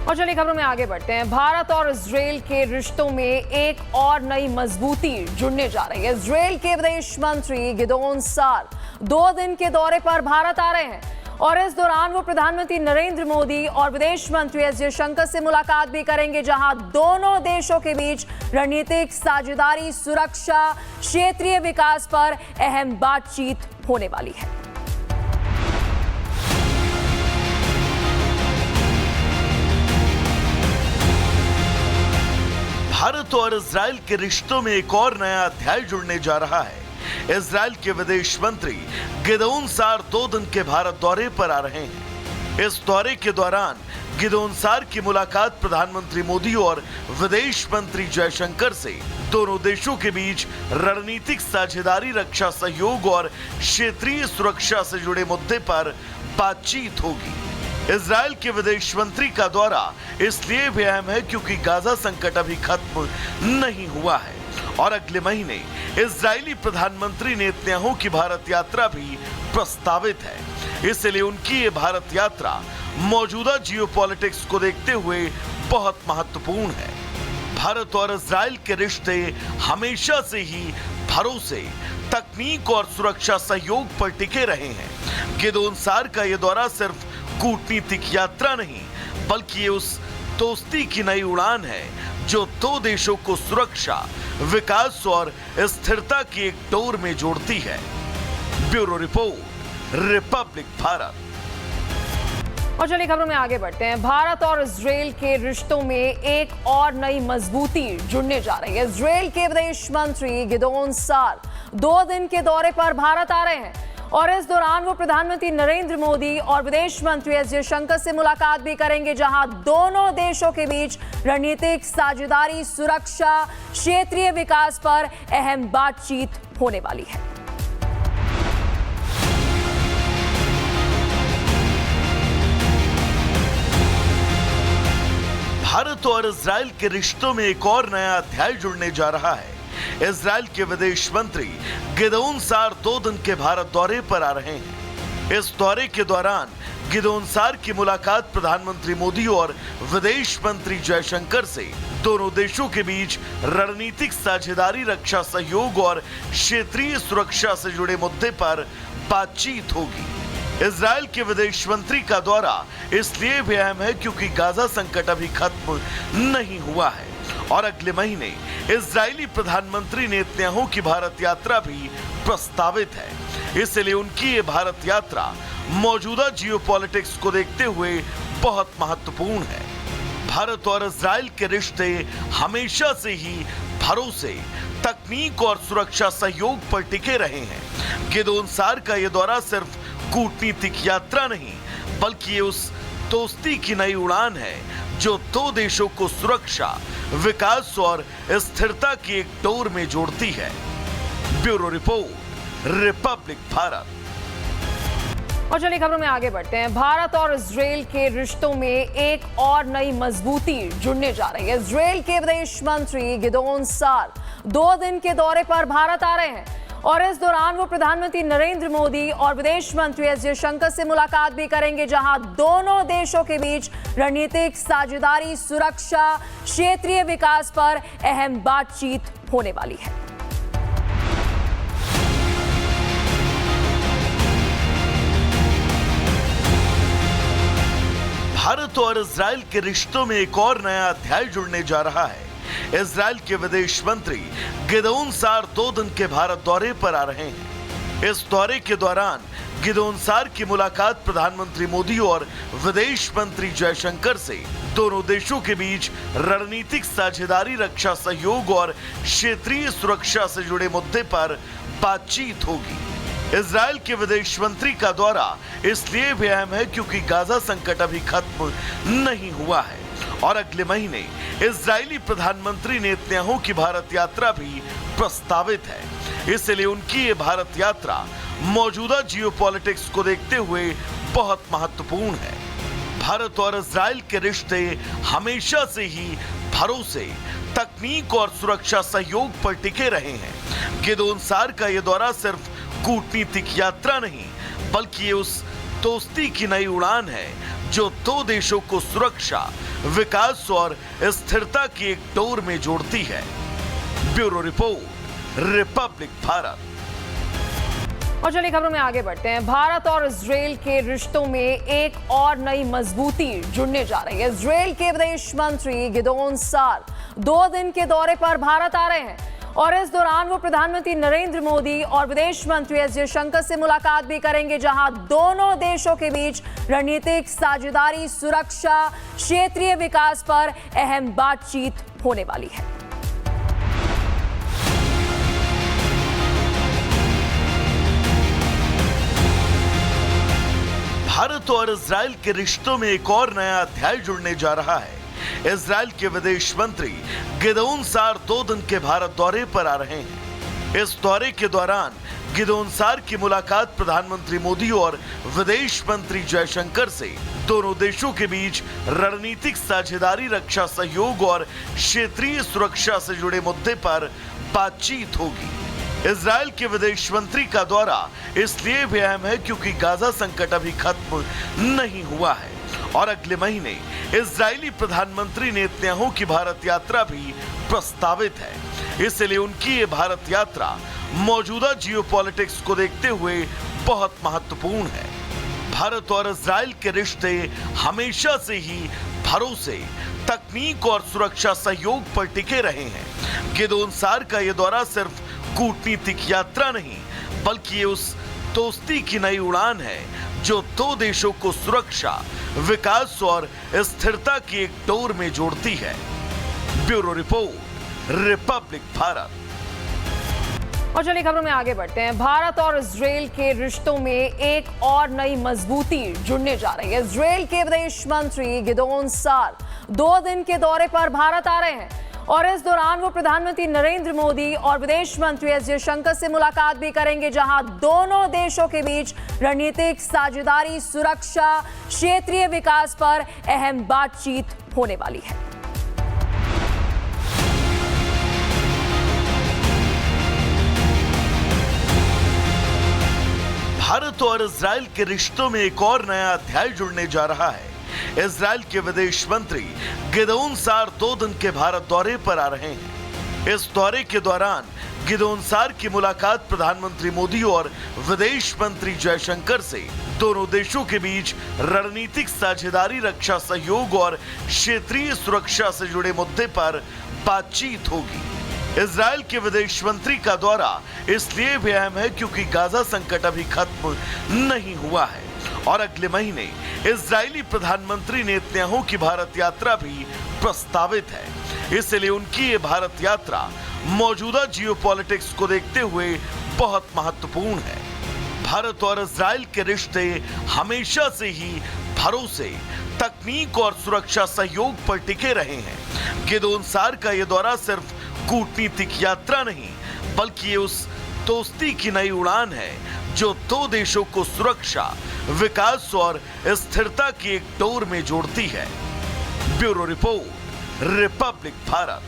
और चलिए खबरों में आगे बढ़ते हैं। भारत और इजरायल के रिश्तों में एक और नई मजबूती जुड़ने जा रही है। इजरायल के विदेश मंत्री गिदोन सार 2 दिन के दौरे पर भारत आ रहे हैं और इस दौरान वो प्रधानमंत्री नरेंद्र मोदी और विदेश मंत्री एस जयशंकर से मुलाकात भी करेंगे, जहां दोनों देशों के बीच रणनीतिक साझेदारी, सुरक्षा, क्षेत्रीय विकास पर अहम बातचीत होने वाली है। भारत और इजरायल के रिश्तों में एक और नया अध्याय जुड़ने जा रहा है। इजरायल के विदेश मंत्री गिदोन सार 2 दिन के भारत दौरे पर आ रहे हैं। इस दौरे के दौरान गिदोन सार की मुलाकात प्रधानमंत्री मोदी और विदेश मंत्री जयशंकर से दोनों देशों के बीच रणनीतिक साझेदारी, रक्षा सहयोग और क्षेत्रीय सुरक्षा से जुड़े मुद्दे पर बातचीत होगी। इजरायल के विदेश मंत्री का दौरा इसलिए भी अहम है क्योंकि गाजा संकट अभी खत्म नहीं हुआ है और अगले महीने इजरायली प्रधानमंत्री नेतन्याहू की भारत यात्रा भी प्रस्तावित है। इसलिए उनकी ये भारत यात्रा मौजूदा जियोपॉलिटिक्स को देखते हुए बहुत महत्वपूर्ण है। भारत और इजरायल के रिश्ते हमेशा से ही भरोसे, तकनीक और सुरक्षा सहयोग पर टिके रहे हैं। गिदोन सार का यह दौरा सिर्फ कूटनीतिक यात्रा नहीं, बल्कि ये उस दोस्ती की नई उड़ान है जो 2 देशों को सुरक्षा, विकास और स्थिरता की एक डोर में जोड़ती है। Bureau report, Republic Bharat. और चलिए खबरों में आगे बढ़ते हैं। भारत और इजरायल के रिश्तों में एक और नई मजबूती जुड़ने जा रही है। इजरायल के विदेश मंत्री गिदोन सार 2 दिन के दौरे पर भारत आ रहे हैं और इस दौरान वो प्रधानमंत्री नरेंद्र मोदी और विदेश मंत्री एस जयशंकर से मुलाकात भी करेंगे, जहां दोनों देशों के बीच रणनीतिक साझेदारी, सुरक्षा, क्षेत्रीय विकास पर अहम बातचीत होने वाली है। भारत और इजरायल के रिश्तों में एक और नया अध्याय जुड़ने जा रहा है। इजरायल के विदेश मंत्री गिदोन सार 2 दिन के भारत दौरे पर आ रहे हैं। इस दौरे के दौरान गिदोन सार की मुलाकात प्रधानमंत्री मोदी और विदेश मंत्री जयशंकर से दोनों देशों के बीच रणनीतिक साझेदारी, रक्षा सहयोग और क्षेत्रीय सुरक्षा से जुड़े मुद्दे पर बातचीत होगी। इजरायल के विदेश मंत्री का दौरा इसलिए भी अहम है क्योंकि गाजा संकट अभी खत्म नहीं हुआ है और अगले महीने इजरायली प्रधानमंत्री नेतन्याहू की भारत यात्रा भी प्रस्तावित है। इसलिए उनकी ये भारत यात्रा मौजूदा जियोपॉलिटिक्स को देखते हुए बहुत महत्वपूर्ण है। भारत और इजरायल के रिश्ते हमेशा से ही भरोसे, तकनीक और सुरक्षा सहयोग पर टिके रहे हैं। गिदोन सार का यह दौरा सिर्फ कूटनीतिक यात्रा नहीं, बल्कि ये उस दोस्ती की नई उड़ान है जो 2 देशों को सुरक्षा, विकास और स्थिरता की एक डोर में जोड़ती है। Bureau report, Republic Bharat. और चलिए खबरों में आगे बढ़ते हैं। भारत और इजरायल के रिश्तों में एक और नई मजबूती जुड़ने जा रही है। इजरायल के विदेश मंत्री गिदोन सार 2 दिन के दौरे पर भारत आ रहे हैं और इस दौरान वो प्रधानमंत्री नरेंद्र मोदी और विदेश मंत्री एस जयशंकर से मुलाकात भी करेंगे, जहां दोनों देशों के बीच रणनीतिक साझेदारी, सुरक्षा, क्षेत्रीय विकास पर अहम बातचीत होने वाली है। भारत और इजरायल के रिश्तों में एक और नया अध्याय जुड़ने जा रहा है। इजरायल के विदेश मंत्री गिदोन सार 2 दिन के भारत दौरे पर आ रहे हैं। इस दौरे के दौरान गिदोन सार की मुलाकात प्रधानमंत्री मोदी और विदेश मंत्री जयशंकर से दोनों देशों के बीच रणनीतिक साझेदारी, रक्षा सहयोग और क्षेत्रीय सुरक्षा से जुड़े मुद्दे पर बातचीत होगी। इजरायल के विदेश मंत्री का दौरा इसलिए भी अहम है क्योंकि गाजा संकट अभी खत्म नहीं हुआ है और अगले महीने इजरायली प्रधानमंत्री नेतन्याहू की भारत यात्रा भी प्रस्तावित है। इसलिए उनकी ये भारत यात्रा मौजूदा जियोपॉलिटिक्स को देखते हुए बहुत महत्वपूर्ण है। भारत और इजरायल के रिश्ते हमेशा से ही भरोसे, तकनीक और सुरक्षा सहयोग पर टिके रहे हैं। गिदोन सार का यह दौरा सिर्फ कूटनीतिक यात्रा नहीं, बल्कि ये उस दोस्ती की नई उड़ान है जो दो देशों को सुरक्षा, विकास और स्थिरता की एक डोर में जोड़ती है। Bureau report, Republic Bharat. और चलिए खबरों में आगे बढ़ते हैं। भारत और इजराइल के रिश्तों में एक और नई मजबूती जुड़ने जा रही है। इजराइल के विदेश मंत्री गिदोन सार 2 दिन के दौरे पर भारत आ रहे हैं और इस दौरान वो प्रधानमंत्री नरेंद्र मोदी और विदेश मंत्री एस जयशंकर से मुलाकात भी करेंगे, जहां दोनों देशों के बीच रणनीतिक साझेदारी, सुरक्षा, क्षेत्रीय विकास पर अहम बातचीत होने वाली है। भारत और इजराइल के रिश्तों में एक और नया अध्याय जुड़ने जा रहा है। इजराइल के विदेश मंत्री गिदोन सार 2 दिन के भारत दौरे पर आ रहे हैं। इस दौरे के दौरान गिदोन सार की मुलाकात प्रधानमंत्री मोदी और विदेश मंत्री जयशंकर से दोनों देशों के बीच रणनीतिक साझेदारी, रक्षा सहयोग और क्षेत्रीय सुरक्षा से जुड़े मुद्दे पर बातचीत होगी। इजराइल के विदेश मंत्री का दौरा इसलिए भी अहम है क्योंकि गाजा संकट अभी खत्म नहीं हुआ है और अगले महीने इजरायली प्रधानमंत्री नेतन्याहू की भारत यात्रा भी प्रस्तावित है। इसलिए उनकी ये भारत यात्रा मौजूदा जियोपॉलिटिक्स को देखते हुए बहुत महत्वपूर्ण है। भारत और इजराइल के रिश्ते हमेशा से ही भरोसे, तकनीक और सुरक्षा सहयोग पर टिके रहे हैं। गिदोन सार का यह दौरा सिर्फ कूटनीतिक यात्रा नहीं, बल्कि ये उस दोस्ती की नई उड़ान है जो दो देशों को सुरक्षा, विकास और स्थिरता की एक डोर में जोड़ती है। Bureau report, Republic Bharat. और चलिए खबरों में आगे बढ़ते हैं। भारत और इजराइल के रिश्तों में एक और नई मजबूती जुड़ने जा रही है। इजराइल के विदेश मंत्री गिदोन सार 2 दिन के दौरे पर भारत आ रहे हैं और इस दौरान वो प्रधानमंत्री नरेंद्र मोदी और विदेश मंत्री एस जयशंकर से मुलाकात भी करेंगे, जहां दोनों देशों के बीच रणनीतिक साझेदारी, सुरक्षा, क्षेत्रीय विकास पर अहम बातचीत होने वाली है। भारत और इजराइल के रिश्तों में एक और नया अध्याय जुड़ने जा रहा है। इजराइल के विदेश मंत्री गिदोन सार 2 दिन के भारत दौरे पर आ रहे हैं। इस दौरे के दौरान गिदोन सार की मुलाकात प्रधानमंत्री मोदी और विदेश मंत्री जयशंकर से दोनों देशों के बीच रणनीतिक साझेदारी, रक्षा सहयोग और क्षेत्रीय सुरक्षा से जुड़े मुद्दे पर बातचीत होगी। इजराइल के विदेश मंत्री का दौरा इसलिए भी अहम है क्योंकि गाजा संकट अभी खत्म नहीं हुआ है और अगले महीने इजरायली प्रधानमंत्री नेतन्याहू की भारत यात्रा भी प्रस्तावित है। इसलिए उनकी ये भारत यात्रा मौजूदा जियोपॉलिटिक्स को देखते हुए बहुत महत्वपूर्ण है। भारत और इजराइल के रिश्ते हमेशा से ही भरोसे, तकनीक और सुरक्षा सहयोग पर टिके रहे हैं। गिदोन सार का यह दौरा सिर्फ कूटनीतिक यात्रा नहीं, बल्कि ये उस दोस्ती की नई उड़ान है जो दो देशों को सुरक्षा, विकास और स्थिरता की एक डोर में जोड़ती है। Bureau report, Republic Bharat.